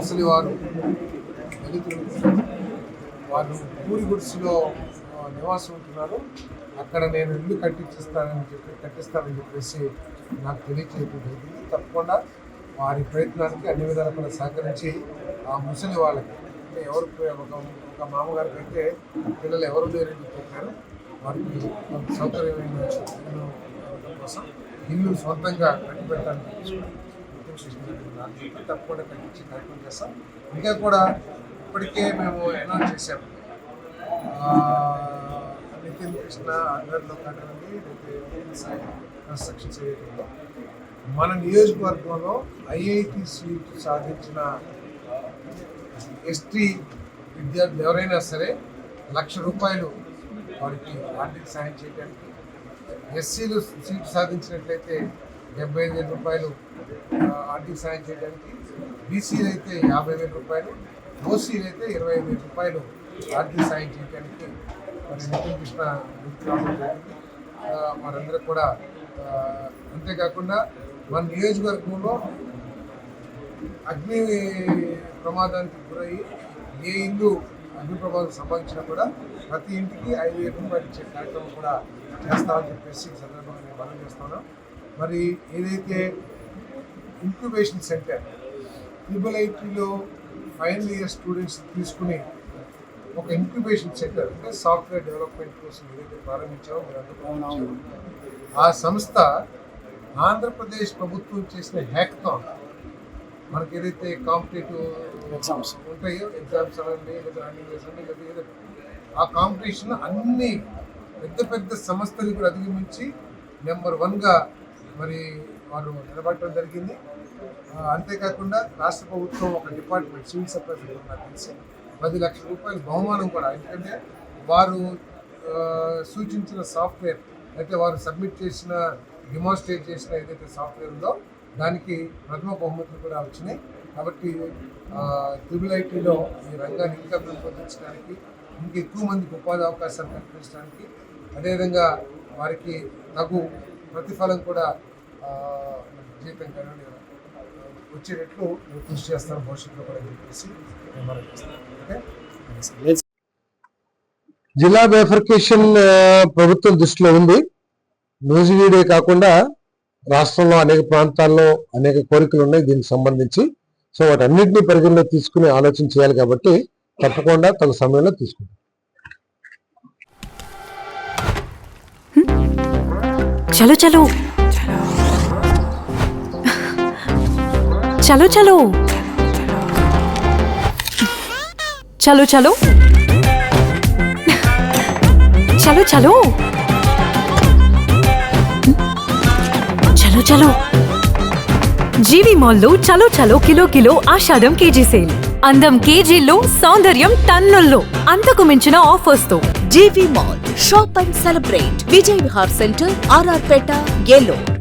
ముసలివారు దళితులు వాళ్ళు పూరి గుడిసెలో నివాసం ఉంటున్నారు. అక్కడ నేను ఇల్లు కట్టిస్తానని చెప్పేసి నాకు తెలియచేయడం జరిగింది. తప్పకుండా వారి ప్రయత్నానికి అన్ని విధాలు కూడా సహకరించి ఆ ముసలి వాళ్ళకి అంటే ఎవరు ఒక మామగారికి అయితే పిల్లలు ఎవరు లేరని చెప్పారు, వారికి సౌకర్యమైన ఇల్లు కోసం ఇల్లు సొంతంగా కట్టి పెట్టడానికి తప్పకుండా కట్టించి కార్యక్రమం చేస్తాం. ఇంకా కూడా ఇప్పటికే మేము అనౌన్స్ చేసాము, నితిన్ కృష్ణ ఆధ్వర్యంలో కానివ్వండి, కన్స్ట్రక్షన్స్ ఏదైతే మన నియోజకవర్గంలో ఐఐటి సీట్ సాధించిన ఎస్టీ విద్యార్థులు ఎవరైనా సరే ₹1,00,000 వారికి ఆర్థిక సాయం చేయడానికి, ఎస్సీలు సీటు సాధించినట్లయితే ₹75,000 ఆర్థిక సాయం చేయడానికి, బీసీలు అయితే ₹50,000, ఓసీలు అయితే ₹25,000 ఆర్థిక సాయం చేయడానికి మరి నితిన్ కృష్ణ వారందరూ కూడా. అంతేకాకుండా మన నియోజకవర్గంలో అగ్ని ప్రమాదానికి గురయ్యి ఏ ఇల్లు అగ్ని ప్రమాదం సంబంధించినా కూడా ప్రతి ఇంటికి ₹5,000 ఇచ్చే కార్యక్రమం కూడా చేస్తామని చెప్పేసి ఈ సందర్భంగా నేను మనం చేస్తున్నాను. మరి ఏదైతే ఇంక్యుబేషన్ సెంటర్ IIITలో ఫైనల్ ఇయర్ స్టూడెంట్స్ తీసుకుని ఒక ఇంక్యుబేషన్ సెంటర్ అంటే సాఫ్ట్వేర్ డెవలప్మెంట్ కోసం ఏదైతే ప్రారంభించామో మీరు ఆ సంస్థ ఆంధ్రప్రదేశ్ ప్రభుత్వం చేసిన హ్యాకథాన్, మనకి ఏదైతే కాంపిటేటివ్ ఎగ్జామ్స్ ఉంటాయో, ఎగ్జామ్స్ అనండి లేదా రన్నింగ్ రేస్ అండి లేదా ఏదో ఆ కాంపిటీషన్ అన్ని పెద్ద పెద్ద సంస్థలు కూడా అధిగమించి నెంబర్ 1గా మరి వారు నిలబడటం జరిగింది. అంతేకాకుండా రాష్ట్ర ప్రభుత్వం ఒక డిపార్ట్మెంట్ సివిల్ సప్లైస్ నాకు తెలిసి ₹10 లక్షల బహుమానం కూడా, ఎందుకంటే వారు సూచించిన సాఫ్ట్వేర్ అయితే వారు సబ్మిట్ చేసిన డెమోన్స్ట్రేట్ చేసిన ఏదైతే సాఫ్ట్వేర్ ఉందో దానికి ప్రథమ బహుమతులు కూడా వచ్చినాయి. కాబట్టి IIITలో ఈ రంగాన్ని ఇంకా పెంపొందించడానికి, ఇంకా ఎక్కువ మందికి ఉపాధి అవకాశాలు కల్పించడానికి, అదేవిధంగా వారికి తగు ప్రతిఫలం కూడా జీతం కానీ వచ్చేటట్లు కృషి చేస్తాను భవిష్యత్తులో కూడా చెప్పేసి జిల్లా బైఫర్కేషన్ ప్రభుత్వం దృష్టిలో ఉంది. నూజివీడే కాకుండా రాష్ట్రంలో అనేక ప్రాంతాల్లో అనేక కోరికలు ఉన్నాయి దీనికి సంబంధించి. సో వాటన్నిటిని పరిగణలో తీసుకుని ఆలోచన చేయాలి కాబట్టి తప్పకుండా తగు సమయంలో తీసుకుంటాం. చలో చలో చలో చలో చలో చలో చలో చలో చలో చలో జీవి మాల్లో చలో చలో కిలో ఆషాఢం కేజీ సేల్. అందం కేజీల్లో, సౌందర్యం టన్నుల్లో, అంతకు మించిన ఆఫర్స్ తో GV mall shop and celebrate. Vijay Vihar centre, RR Peta, Eluru.